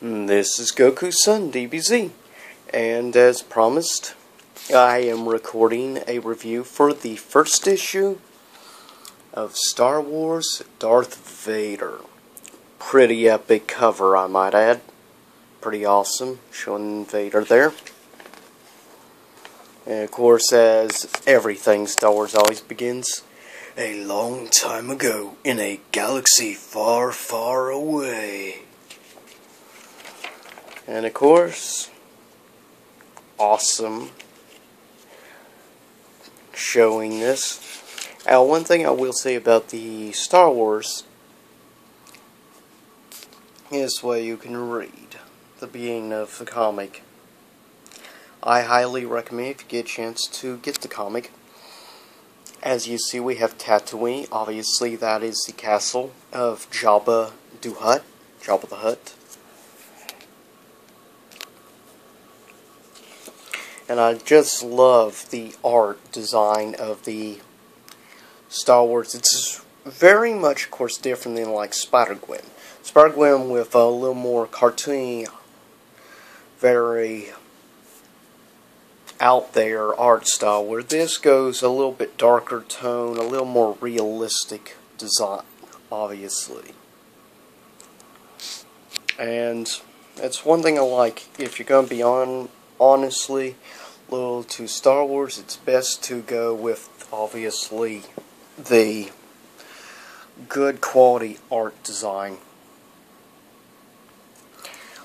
This is Goku's son, DBZ, and as promised, I am recording a review for the first issue of Star Wars Darth Vader. Pretty epic cover, I might add. Pretty awesome, showing Vader there. And of course, as everything Star Wars always begins, a long time ago in a galaxy far, far away. And of course, awesome showing this. Now, one thing I will say about the Star Wars is what you can read, the beginning of the comic. I highly recommend if you get a chance to get the comic. As you see, we have Tatooine. Obviously, that is the castle of Jabba the Hutt. And I just love the art design of the Star Wars. It's very much, of course, different than like Spider-Gwen. Spider-Gwen with a little more cartoony, very out there art style, where this goes a little bit darker tone, a little more realistic design, obviously. And it's one thing I like. If you're going to be honestly loyal to Star Wars, it's best to go with, obviously, the good quality art design.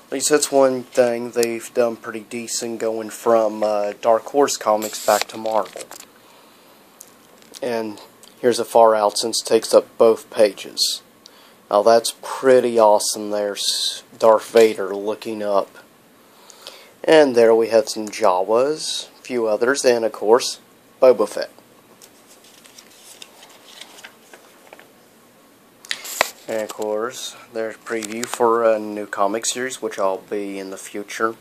At least that's one thing they've done pretty decent, going from Dark Horse Comics back to Marvel. And here's a far out, since it takes up both pages. Now that's pretty awesome. There's Darth Vader looking up. And there we have some Jawas, a few others, and of course, Boba Fett. And of course, there's a preview for a new comic series, which I'll be in the future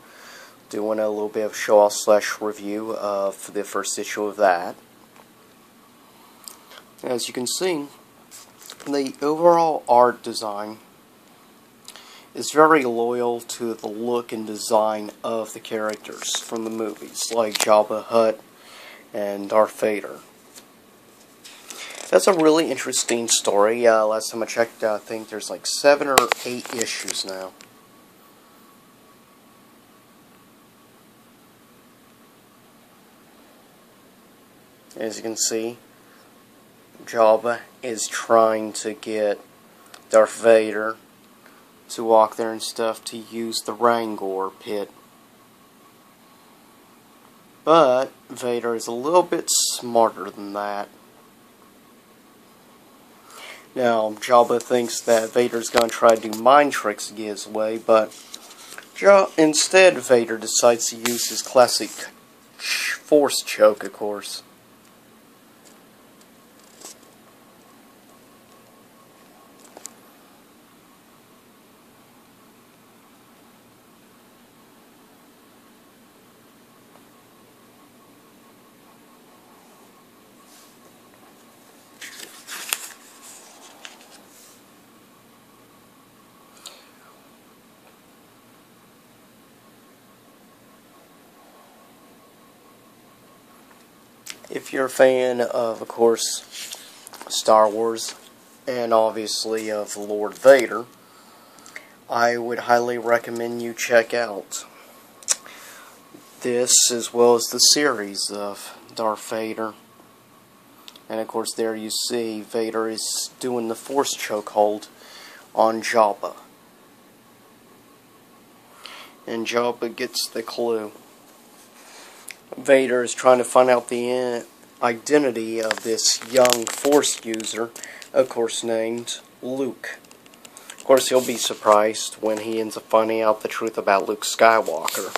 doing a little bit of show-off / review of the first issue of that. As you can see, the overall art design is very loyal to the look and design of the characters from the movies, like Jabba the Hutt and Darth Vader. That's a really interesting story. Last time I checked, I think there's like 7 or 8 issues now. As you can see, Jabba is trying to get Darth Vader to walk there and stuff to use the Rancor pit. But Vader is a little bit smarter than that. Now, Jabba thinks that Vader's going to try to do mind tricks to get his way, but instead Vader decides to use his classic force choke, of course. If you're a fan of course, Star Wars, and obviously of Lord Vader, I would highly recommend you check out this, as well as the series of Darth Vader. And of course, there you see Vader is doing the force chokehold on Jabba. And Jabba gets the clue. Vader is trying to find out the identity of this young Force user, of course named Luke. Of course, he'll be surprised when he ends up finding out the truth about Luke Skywalker.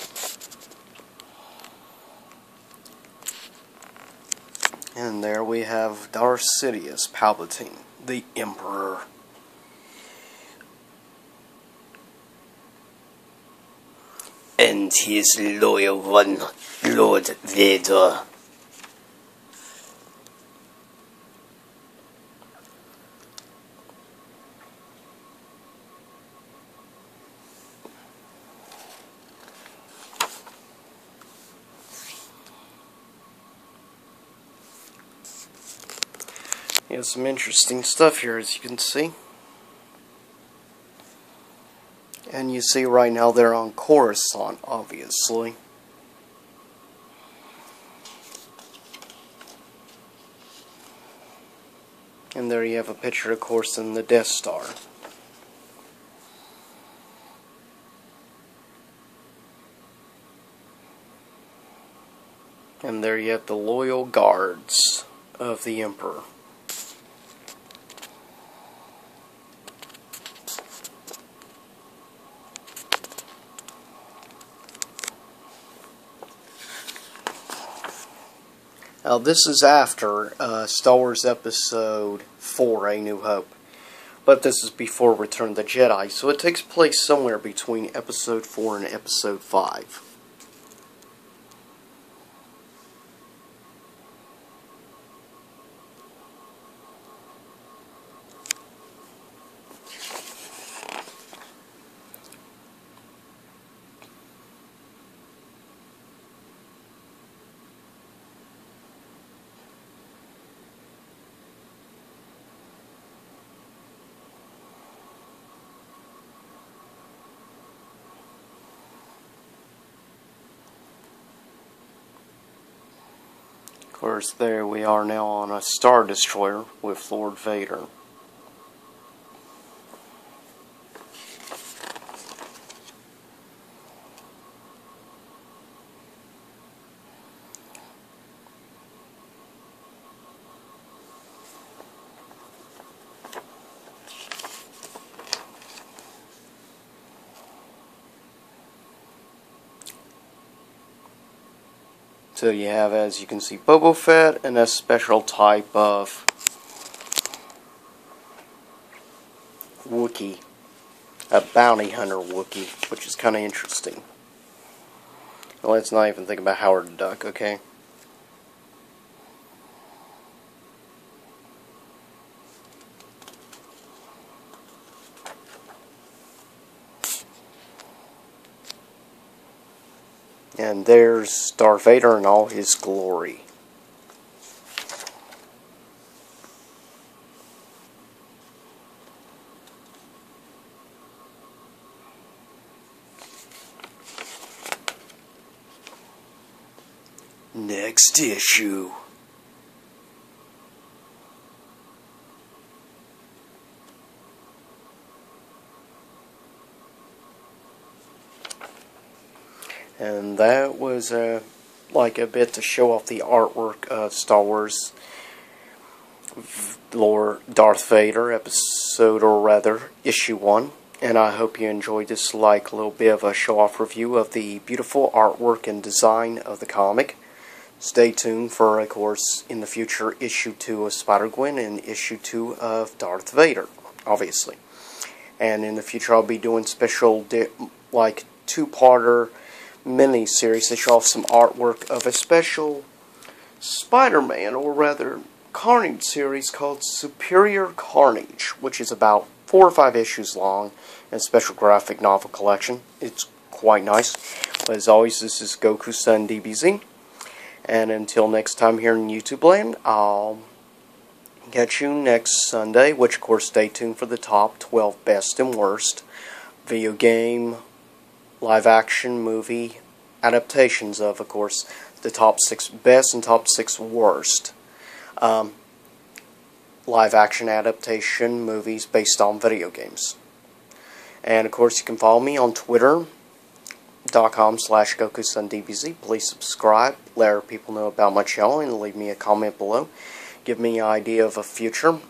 And there we have Darth Sidious Palpatine, the Emperor. And his loyal one, Lord Vader. You have some interesting stuff here, as you can see. And you see right now they're on Coruscant, obviously. And there you have a picture, of course, in the Death Star. And there you have the loyal guards of the Emperor. Now this is after Star Wars Episode 4, A New Hope. But this is before Return of the Jedi, so it takes place somewhere between Episode 4 and Episode 5. Of course, there we are now on a Star Destroyer with Lord Vader. So you have, as you can see, Boba Fett and a special type of Wookiee, a bounty hunter Wookiee, which is kind of interesting. Well, let's not even think about Howard the Duck, okay? And there's Darth Vader in all his glory. Next issue. And that was like a bit to show off the artwork of Star Wars Lord Darth Vader episode, or rather issue 1. And I hope you enjoyed this like little bit of a show off review of the beautiful artwork and design of the comic. Stay tuned for, of course, in the future, issue 2 of Spider-Gwen and issue 2 of Darth Vader, obviously. And in the future I'll be doing special like two-parter mini-series to show off some artwork of a special Spider-Man, or rather Carnage series called Superior Carnage, which is about 4 or 5 issues long and special graphic novel collection. It's quite nice. But as always, this is Goku-san DBZ, and until next time here in YouTube land, I'll catch you next Sunday, which of course stay tuned for the top 12 best and worst video game, live action movie adaptations of course, the top 6 best and top 6 worst live action adaptation movies based on video games. And of course you can follow me on Twitter.com/GokuSunDBZ. Please subscribe, let other people know about my channel, and leave me a comment below. Give me an idea of a future,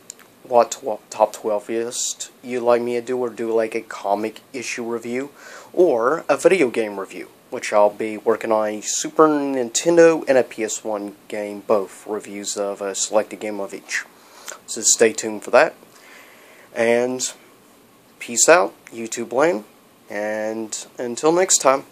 what top 12 list you'd like me to do, or do like a comic issue review or a video game review, which I'll be working on a Super Nintendo and a PS1 game, both reviews of a selected game of each. So stay tuned for that. And peace out, YouTube land, and until next time.